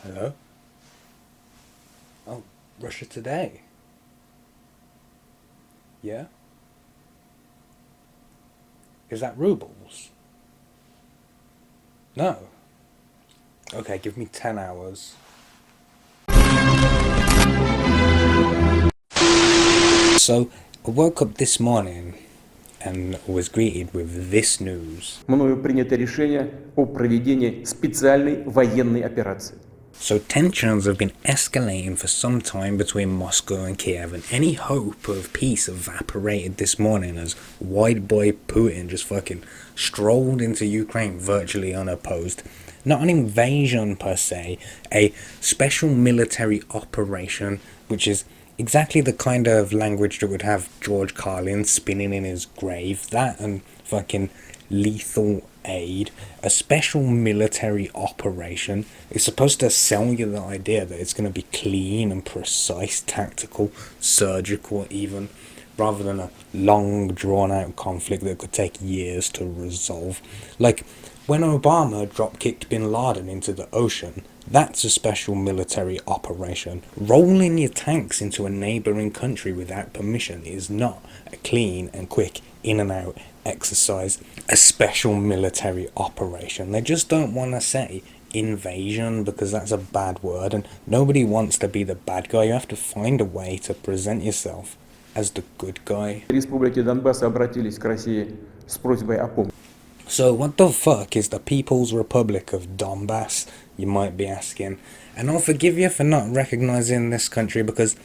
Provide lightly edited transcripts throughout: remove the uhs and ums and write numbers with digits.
Hello? Oh, Russia Today. Yeah? Is that rubles? No. Okay, give me 10 hours. So, I woke up this morning and was greeted with this news. Мною принято решение о проведении специальной военной операции. So tensions have been escalating for some time between Moscow and Kiev, and any hope of peace evaporated this morning as wideboy Putin just fucking strolled into Ukraine virtually unopposed. Not an invasion per se, a special military operation, which is exactly the kind of language that would have George Carlin spinning in his grave. That and fucking lethal aid, a special military operation, is supposed to sell you the idea that it's going to be clean and precise, tactical, surgical even, rather than a long drawn out conflict that could take years to resolve. Like when Obama drop-kicked bin Laden into the ocean, that's a special military operation. Rolling your tanks into a neighbouring country without permission is not a clean and quick in and out exercise, a special military operation. They just don't want to say invasion because that's a bad word, and nobody wants to be the bad guy. You have to find a way to present yourself as the good guy. Республики Донбасса обратились к России с просьбой о помощи. So what the fuck is the People's Republic of Donbass, you might be asking? And I'll forgive you for not recognizing this country because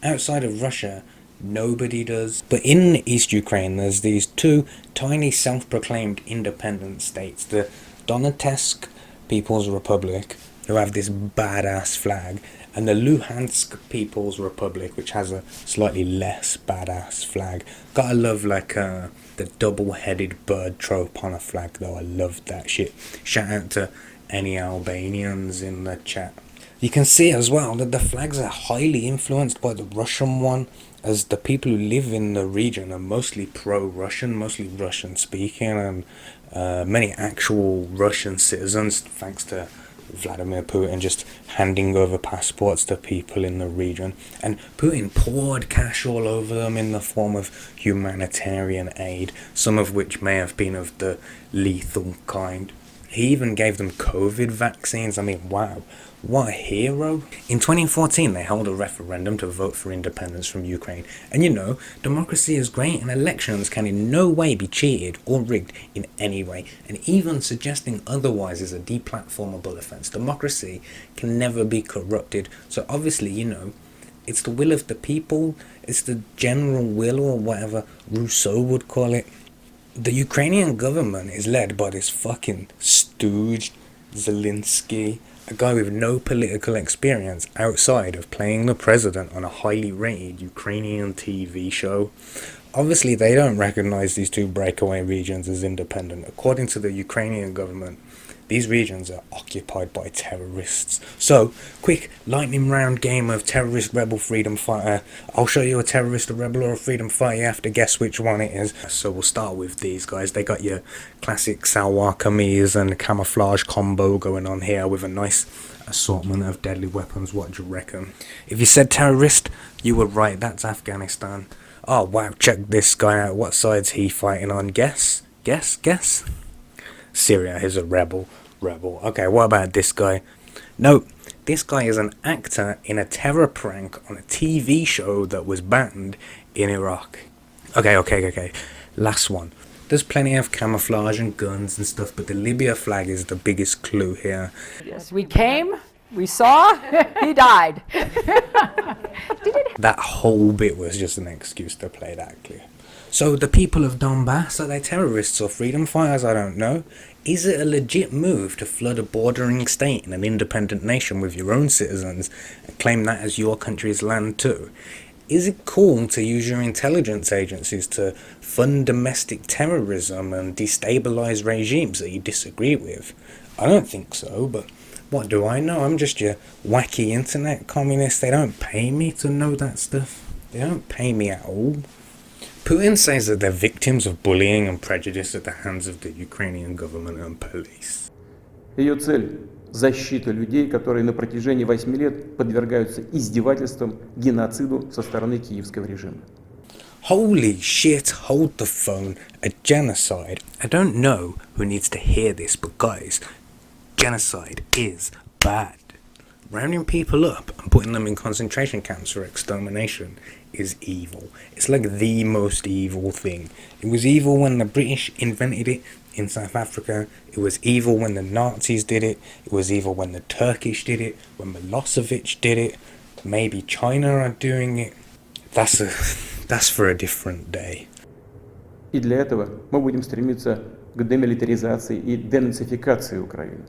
outside of Russia, nobody does. But in East Ukraine, there's these two tiny self-proclaimed independent states, the Donetsk People's Republic, who have this badass flag, and the Luhansk People's Republic, which has a slightly less badass flag. Gotta love the double-headed bird trope on a flag though. I loved that shit. Shout out to any Albanians in the chat. You can see as well that the flags are highly influenced by the Russian one, as the people who live in the region are mostly pro-Russian, mostly Russian-speaking, and many actual Russian citizens, thanks to Vladimir Putin just handing over passports to people in the region. And Putin poured cash all over them in the form of humanitarian aid, some of which may have been of the lethal kind. He even gave them COVID vaccines. I mean, wow, what a hero. In 2014, they held a referendum to vote for independence from Ukraine. And you know, democracy is great and elections can in no way be cheated or rigged in any way. And even suggesting otherwise is a deplatformable offence. Democracy can never be corrupted. So obviously, you know, it's the will of the people. It's the general will, or whatever Rousseau would call it. The Ukrainian government is led by this fucking stooge, Zelensky, a guy with no political experience outside of playing the president on a highly rated Ukrainian TV show. Obviously, they don't recognize these two breakaway regions as independent. According to the Ukrainian government, these regions are occupied by terrorists. So, quick lightning round game of terrorist, rebel, freedom fighter. I'll show you a terrorist, a rebel, or a freedom fighter. You have to guess which one it is. So we'll start with these guys. They got your classic salwar kameez and camouflage combo going on here with a nice assortment of deadly weapons. What do you reckon? If you said terrorist, you were right. That's Afghanistan. Oh wow, check this guy out. What side's he fighting on? Guess? Syria is a rebel. Okay, what about this guy? No, this guy is an actor in a terror prank on a TV show that was banned in Iraq. Okay. Last one. There's plenty of camouflage and guns and stuff, but the Libya flag is the biggest clue here. Yes, we came, we saw, he died. That whole bit was just an excuse to play that clip. So the people of Donbass, are they terrorists or freedom fighters? I don't know. Is it a legit move to flood a bordering state and an independent nation with your own citizens and claim that as your country's land too? Is it cool to use your intelligence agencies to fund domestic terrorism and destabilize regimes that you disagree with? I don't think so, but what do I know? I'm just your wacky internet communist. They don't pay me to know that stuff. They don't pay me at all. Putin says that they're victims of bullying and prejudice at the hands of the Ukrainian government and police. Ее цель – защиты людей, которые на протяжении 8 лет подвергаются издевательствам, геноциду со стороны киевского режима. Holy shit, hold the phone. A genocide. I don't know who needs to hear this, but guys, genocide is bad. Rounding people up and putting them in concentration camps for extermination is evil. It's like the most evil thing. It was evil when the British invented it in South Africa. It was evil when the Nazis did it. It was evil when the Turkish did it, when Milosevic did it. Maybe China are doing it. That's for a different day. И для этого мы будем стремиться к демилитаризации и денацификации Украины.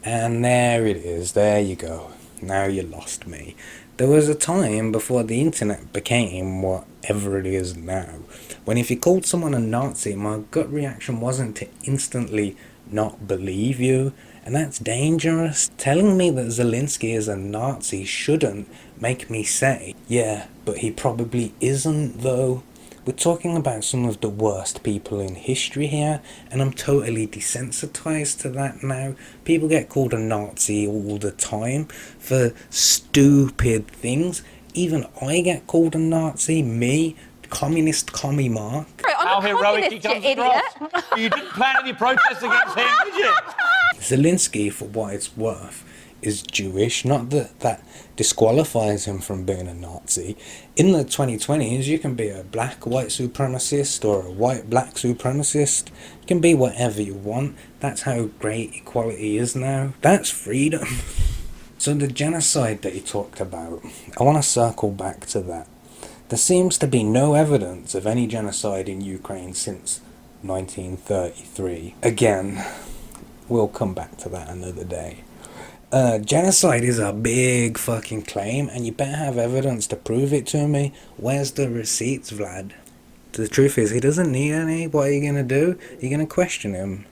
And there it is, there you go. Now you lost me. There was a time before the internet became whatever it is now, when if you called someone a Nazi, my gut reaction wasn't to instantly not believe you, and that's dangerous. Telling me that Zelensky is a Nazi shouldn't make me say, yeah, but he probably isn't though. We're talking about some of the worst people in history here, and I'm totally desensitized to that now. People get called a Nazi all the time for stupid things. Even I get called a Nazi, me, communist commie Mark. How heroic he comes across. You didn't plan any protests against him, did you? Zelensky, for what it's worth, is Jewish, not that disqualifies him from being a Nazi. In the 2020s, you can be a black white supremacist or a white black supremacist. You can be whatever you want. That's how great equality is now. That's freedom. So the genocide that he talked about, I want to circle back to that. There seems to be no evidence of any genocide in Ukraine since 1933. Again, we'll come back to that another day. Genocide is a big fucking claim, and you better have evidence to prove it to me. Where's the receipts, Vlad? The truth is, he doesn't need any. What are you gonna do? You're gonna question him.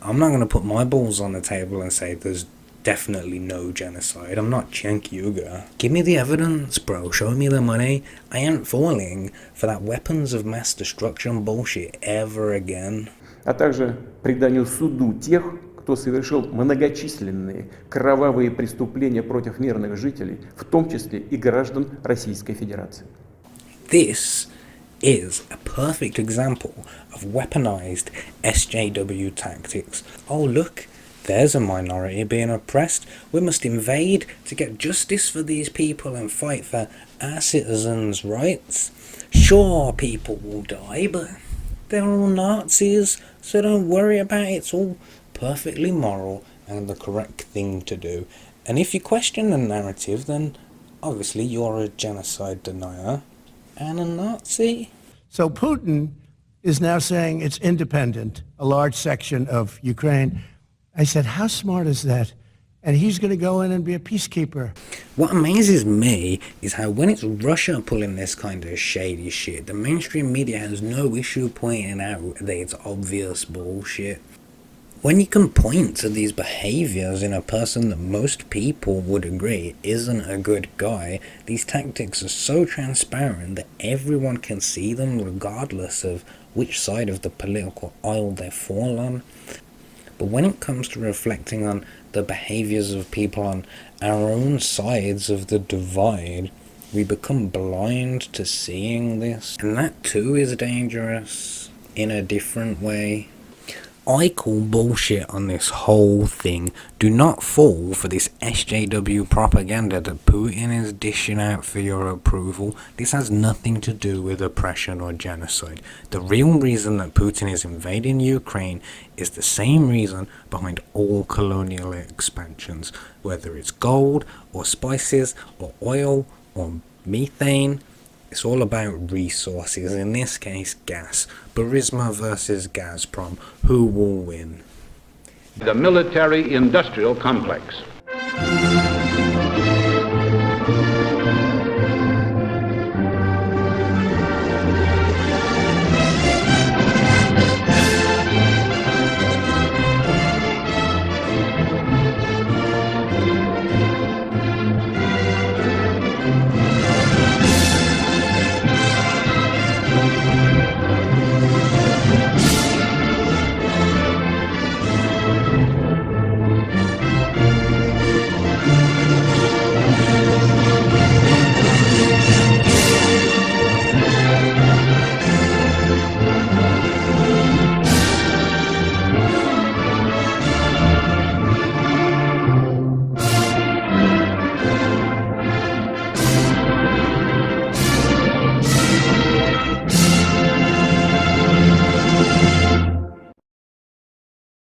I'm not gonna put my balls on the table and say there's definitely no genocide. I'm not Cenk Uygur. Give me the evidence, bro. Show me the money. I ain't falling for that weapons of mass destruction bullshit ever again. А также преданию суду тех, кто совершил многочисленные кровавые преступления против мирных жителей, в том числе и граждан Российской Федерации. This is a perfect example of weaponized SJW tactics. Oh look, there's a minority being oppressed. We must invade to get justice for these people and fight for our citizens' rights. Sure, people will die, but they're all Nazis, so don't worry about it. It's all perfectly moral and the correct thing to do. And if you question the narrative, then obviously you're a genocide denier and a Nazi. So Putin is now saying it's independent, a large section of Ukraine. I said, how smart is that? And he's going to go in and be a peacekeeper. What amazes me is how when it's Russia pulling this kind of shady shit, the mainstream media has no issue pointing out that it's obvious bullshit. When you can point to these behaviours in a person that most people would agree isn't a good guy, these tactics are so transparent that everyone can see them regardless of which side of the political aisle they fall on. But when it comes to reflecting on the behaviours of people on our own sides of the divide, we become blind to seeing this. And that too is dangerous in a different way. I call bullshit on this whole thing. Do not fall for this SJW propaganda that Putin is dishing out for your approval. This has nothing to do with oppression or genocide. The real reason that Putin is invading Ukraine is the same reason behind all colonial expansions, whether it's gold or spices or oil or methane. It's all about resources, in this case gas. Burisma versus Gazprom. Who will win? The military-industrial complex.